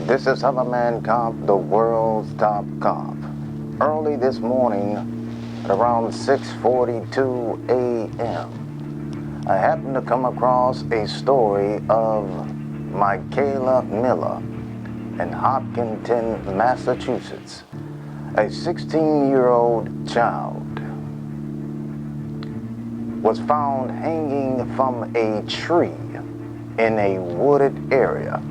This is Hellerman Cop, the world's top cop. Early this morning, at around 6:42 a.m., I happened to come across a story of Mikayla Miller in Hopkinton, Massachusetts, a 16-year-old child was found hanging from a tree in a wooded area.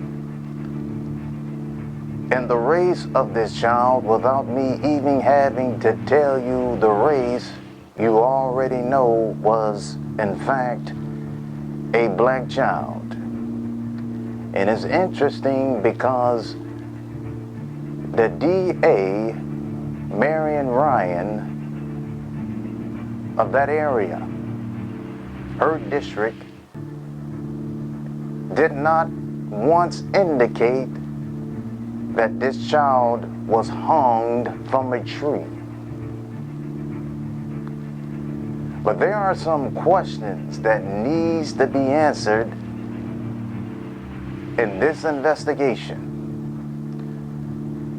And the race of this child, without me even having to tell you the race, you already know was, in fact, a black child. And it's interesting because the DA, Marion Ryan, of that area, her district, did not once indicate that this child was hung from a tree. But there are some questions that needs to be answered in this investigation.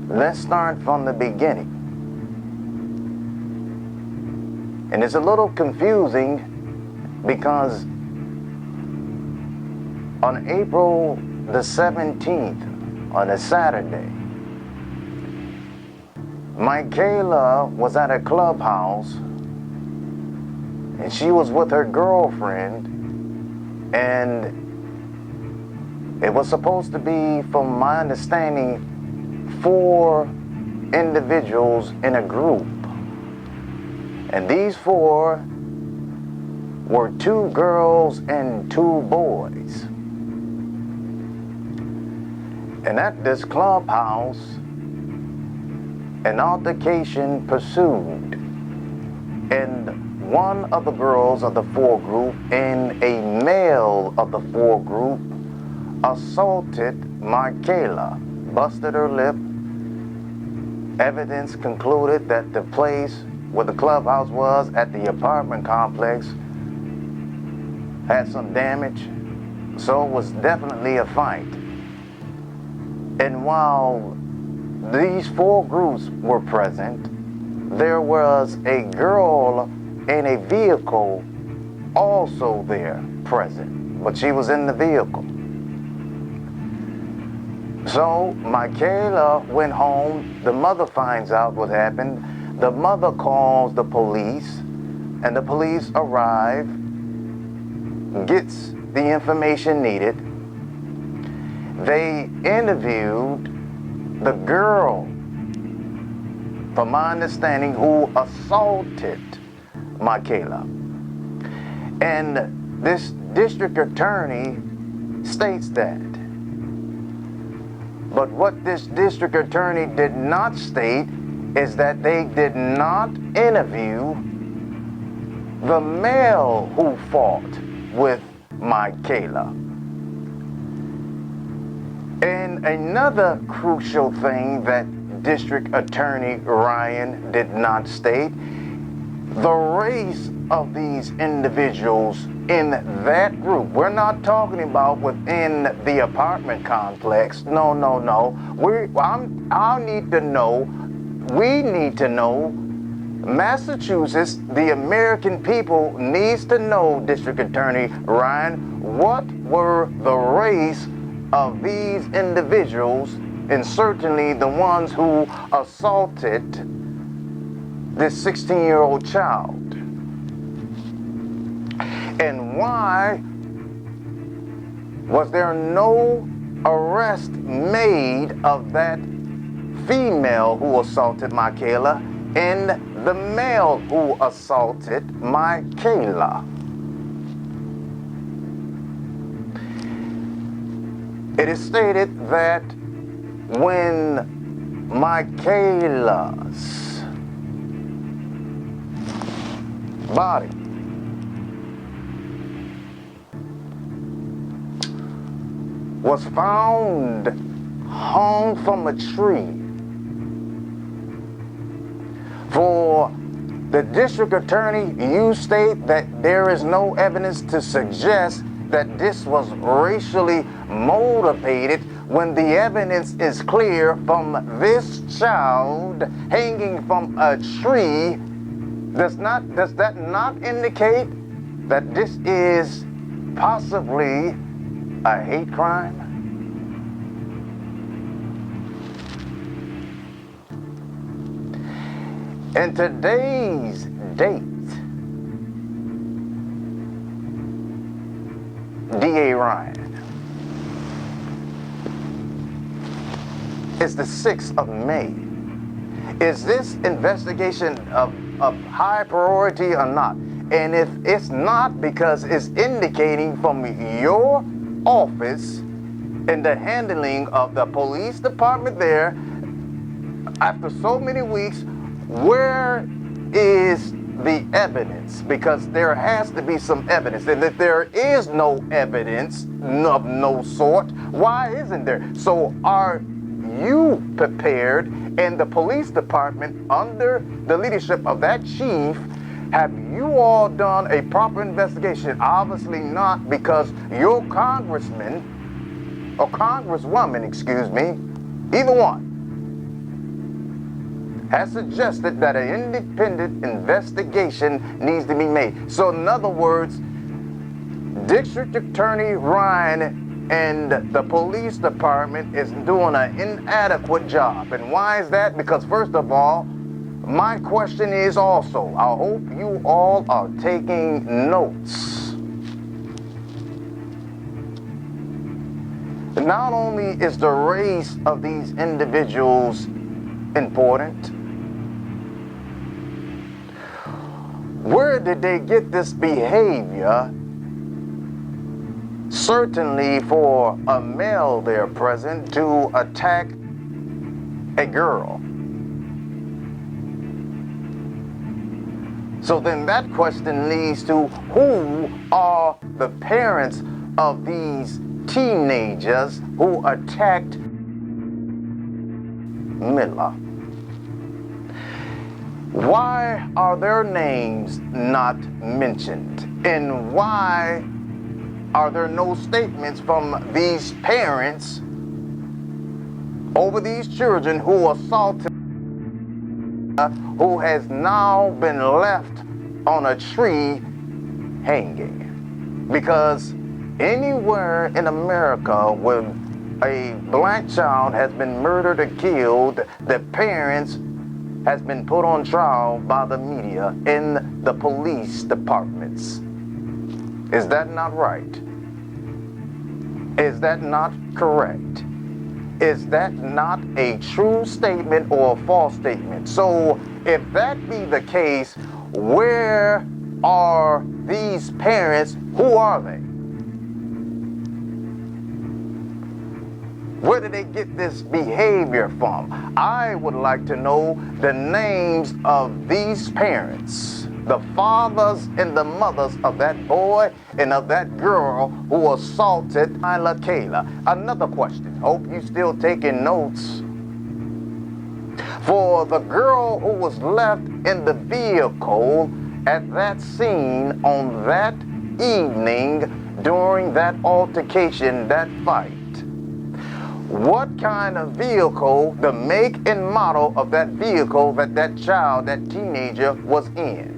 Let's start from the beginning. And it's a little confusing because on April the 17th, on a Saturday, Mikayla was at a clubhouse and she was with her girlfriend, and it was supposed to be, from my understanding, 4 individuals in a group. And these 4 were 2 girls and 2 boys. And at this clubhouse, an altercation pursued, and one of the girls of the 4 group and a male of the 4 group assaulted Mikayla, busted her lip. Evidence concluded that the place where the clubhouse was at the apartment complex had some damage, so it was definitely a fight. And while these 4 groups were present, there was a girl in a vehicle also there present, but she was in the vehicle. So Mikayla went home. The mother finds out what happened. The mother calls the police, and the police arrive, gets the information needed. They interviewed the girl, from my understanding, who assaulted Mikayla. And this district attorney states that. But what this district attorney did not state is that they did not interview the male who fought with Mikayla. And another crucial thing that District Attorney Ryan did not state, the race of these individuals in that group. We're not talking about within the apartment complex. No. We need to know, Massachusetts, the American people needs to know, District Attorney Ryan, what were the race of these individuals, and certainly the ones who assaulted this 16-year-old child. And why was there no arrest made of that female who assaulted Mikayla and the male who assaulted Mikayla? It is stated that when Mikayla's body was found hung from a tree, for the district attorney, you state that there is no evidence to suggest that this was racially motivated when the evidence is clear from this child hanging from a tree? Does that not indicate that this is possibly a hate crime? In today's date, D.A. Ryan, it's the 6th of May. Is this investigation of high priority or not? And if it's not, because it's indicating from your office and the handling of the police department there, after so many weeks, where is the evidence? Because there has to be some evidence. And if there is no evidence of no sort, why isn't there? So are you prepared, and the police department under the leadership of that chief, have you all done a proper investigation? Obviously not, because your congressman or congresswoman, excuse me, either one, has suggested that an independent investigation needs to be made. So in other words, District Attorney Ryan and the police department is doing an inadequate job. And why is that? Because first of all, my question is also, I hope you all are taking notes. Not only is the race of these individuals important, where did they get this behavior? Certainly for a male there present to attack a girl. So then that question leads to, who are the parents of these teenagers who attacked Miller? Why are their names not mentioned? And why are there no statements from these parents over these children who assaulted, who has now been left on a tree hanging? Because anywhere in America where a black child has been murdered or killed, the parents has been put on trial by the media in the police departments. Is that not right? Is that not correct? Is that not a true statement or a false statement? So if that be the case, where are these parents? Who are they? Where did they get this behavior from? I would like to know the names of these parents, the fathers and the mothers of that boy and of that girl who assaulted Mikayla. Another question. Hope you still taking notes. For the girl who was left in the vehicle at that scene on that evening during that altercation, that fight, what kind of vehicle, the make and model of that vehicle that child, that teenager was in?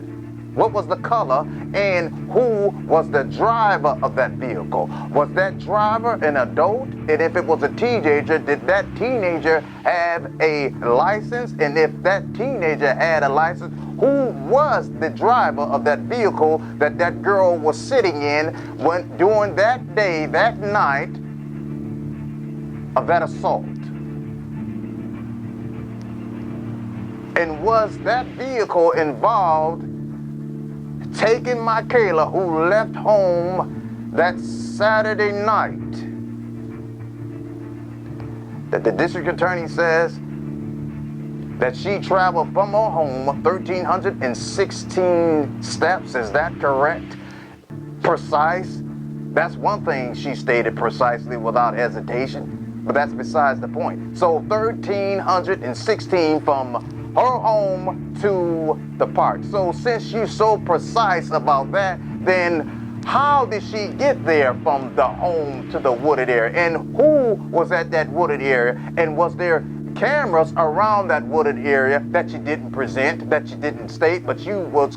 What was the color, and who was the driver of that vehicle? Was that driver an adult? And if it was a teenager, did that teenager have a license? And if that teenager had a license, who was the driver of that vehicle that girl was sitting in during that day, that night of that assault? And was that vehicle involved taking Mikayla, who left home that Saturday night, that the district attorney says that she traveled from her home 1,316 steps? Is that correct? Precise? That's one thing she stated precisely without hesitation, but that's besides the point. So 1,316 from her home to the park. So since you're so precise about that, then How did she get there from the home to the wooded area? And who was at that wooded area? And was there cameras around that wooded area that you didn't present, that you didn't state, but you was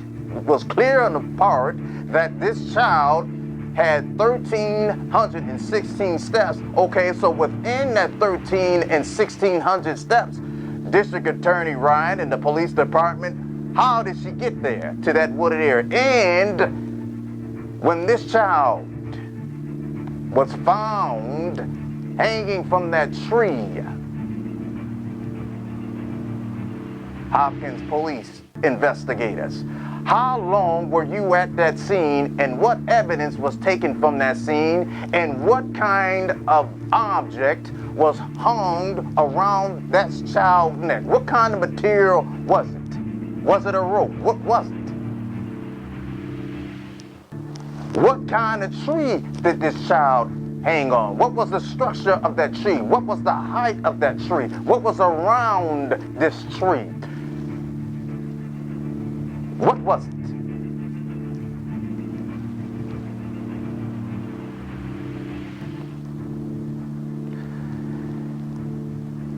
clear on the part that this child had 1,316 steps. Okay, so within that 1,300 and 1,600 steps, District Attorney Ryan and the police department, how did she get there to that wooded area? And when this child was found hanging from that tree, Hopkins police investigators, how long were you at that scene, and what evidence was taken from that scene, and what kind of object was hung around that child's neck? What kind of material was it? Was it a rope? What was it? What kind of tree did this child hang on? What was the structure of that tree? What was the height of that tree? What was around this tree? What was it?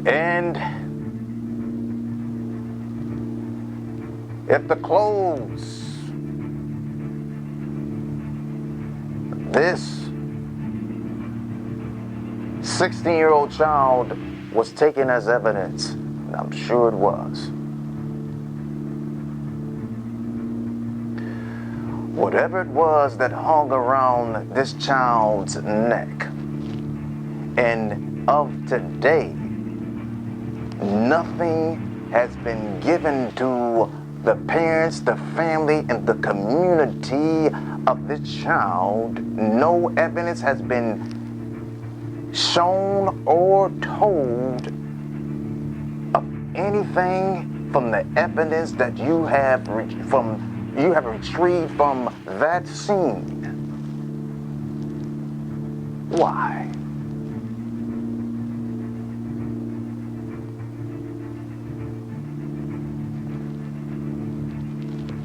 And at the close, this 16-year-old child was taken as evidence. I'm sure it was. Whatever it was that hung around this child's neck, and of today, nothing has been given to the parents, the family, and the community of this child. No evidence has been shown or told of anything from the evidence that you have retrieved from that scene. Why?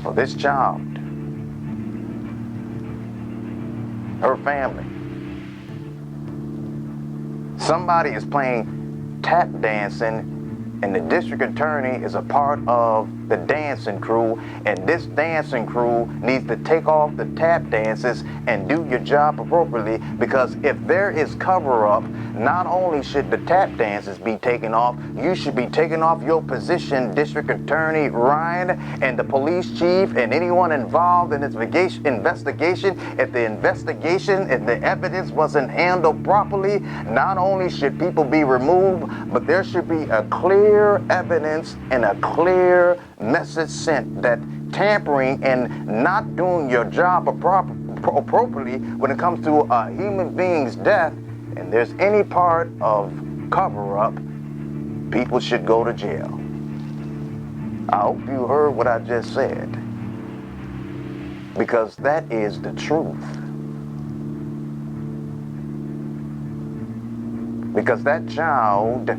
For this child, her family, somebody is playing tap dancing, and the district attorney is a part of the dancing crew, and this dancing crew needs to take off the tap dances and do your job appropriately, because if there is cover-up, not only should the tap dances be taken off, you should be taking off your position, District Attorney Ryan, and the police chief, and anyone involved in this investigation. If the evidence wasn't handled properly, not only should people be removed, but there should be a clear evidence and a clear message sent that tampering and not doing your job appropriately when it comes to a human being's death, and there's any part of cover-up, people should go to jail. I hope you heard what I just said, because that is the truth. Because that child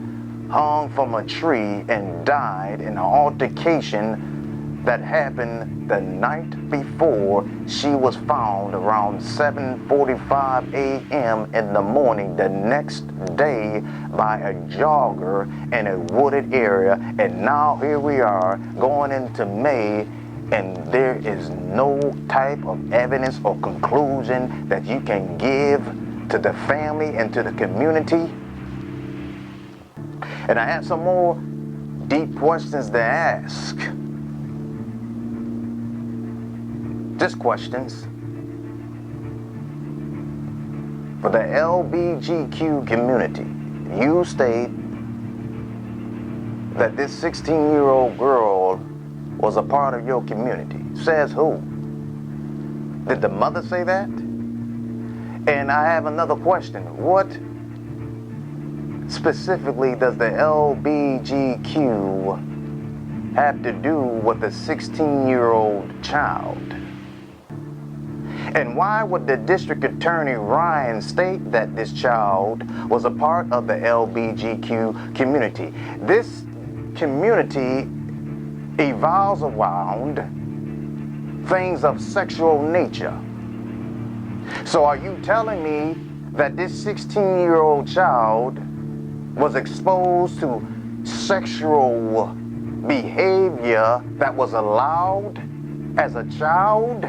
hung from a tree and died in an altercation that happened the night before she was found around 7:45 a.m. in the morning the next day by a jogger in a wooded area. And now here we are going into May, and there is no type of evidence or conclusion that you can give to the family and to the community. And I have some more deep questions to ask. Just questions. For the LBGQ community, you state that this 16-year-old girl was a part of your community. Says who? Did the mother say that? And I have another question. What specifically does the LBGQ have to do with a 16-year-old child? And why would the District Attorney Ryan state that this child was a part of the LBGQ community? This community evolves around things of sexual nature. So are you telling me that this 16-year-old child was exposed to sexual behavior that was allowed as a child?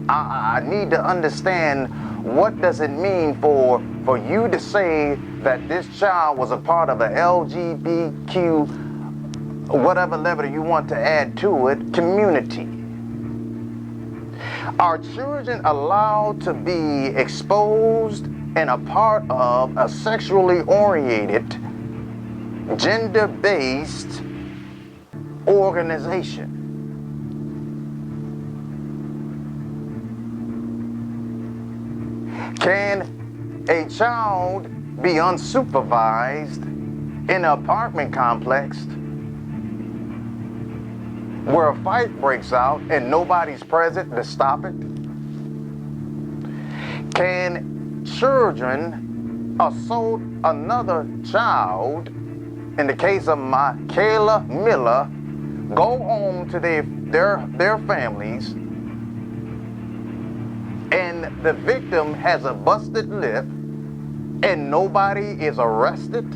I need to understand, what does it mean for you to say that this child was a part of a LGBTQ, whatever letter you want to add to it, community? Are children allowed to be exposed and a part of a sexually oriented, gender-based organization? Can a child be unsupervised in an apartment complex where a fight breaks out and nobody's present to stop it? Can children assault another child? In the case of Mikayla Miller, go home to their families, and the victim has a busted lip and nobody is arrested?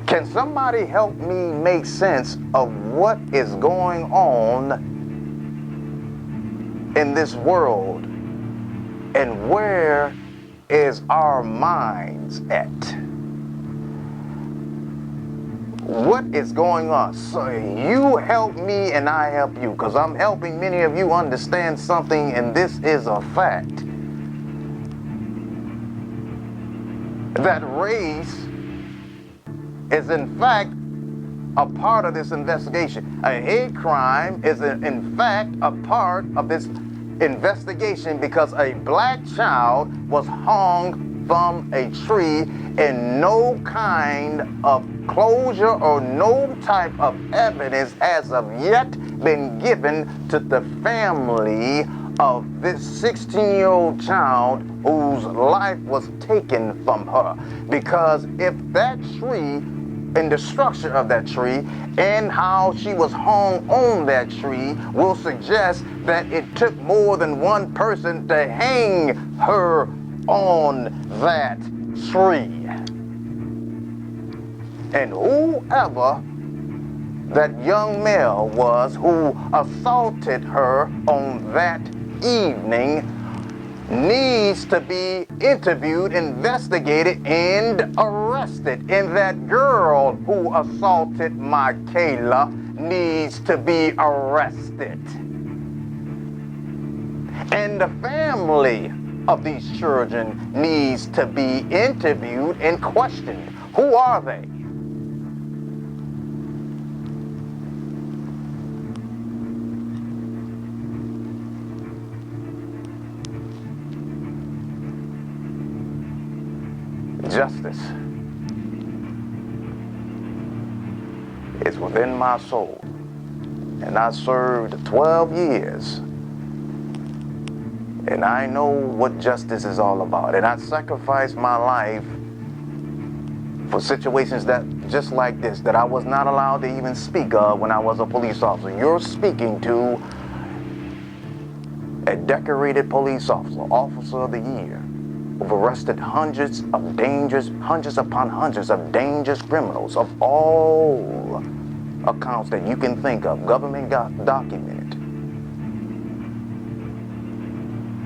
Can somebody help me make sense of what is going on in this world, and where is our minds at? What is going on? So you help me and I help you, because I'm helping many of you understand something, and this is a fact. That race is in fact a part of this investigation. A hate crime is in fact a part of this investigation, because a black child was hung from a tree and no kind of closure or no type of evidence has of yet been given to the family of this 16-year-old child whose life was taken from her. Because if that tree, and the structure of that tree and how she was hung on that tree will suggest that it took more than one person to hang her on that tree. And whoever that young male was who assaulted her on that evening needs to be interviewed, investigated, and arrested. And that girl who assaulted Mikayla needs to be arrested. And the family of these children needs to be interviewed and questioned. Who are they? Justice is within my soul, and I served 12 years, and I know what justice is all about, and I sacrificed my life for situations that just like this, that I was not allowed to even speak of when I was a police officer. You're speaking to a decorated police officer, officer of the year, who've arrested hundreds upon hundreds of dangerous criminals of all accounts that you can think of, government documented.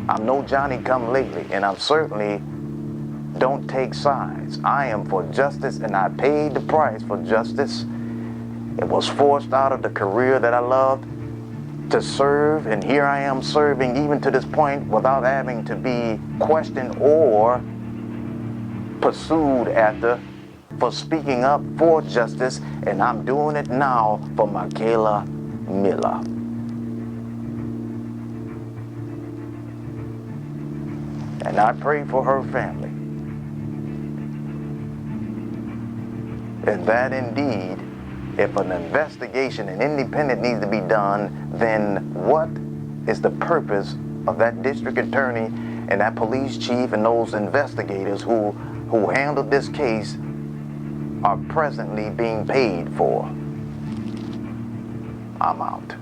I'm no Johnny-come-lately, and I certainly don't take sides. I am for justice, and I paid the price for justice. It was forced out of the career that I loved to serve, and here I am serving even to this point without having to be questioned or pursued after for speaking up for justice, and I'm doing it now for Mikayla Miller. And I pray for her family. And that indeed, if an investigation and independent needs to be done, then what is the purpose of that district attorney and that police chief and those investigators who handled this case are presently being paid for? I'm out.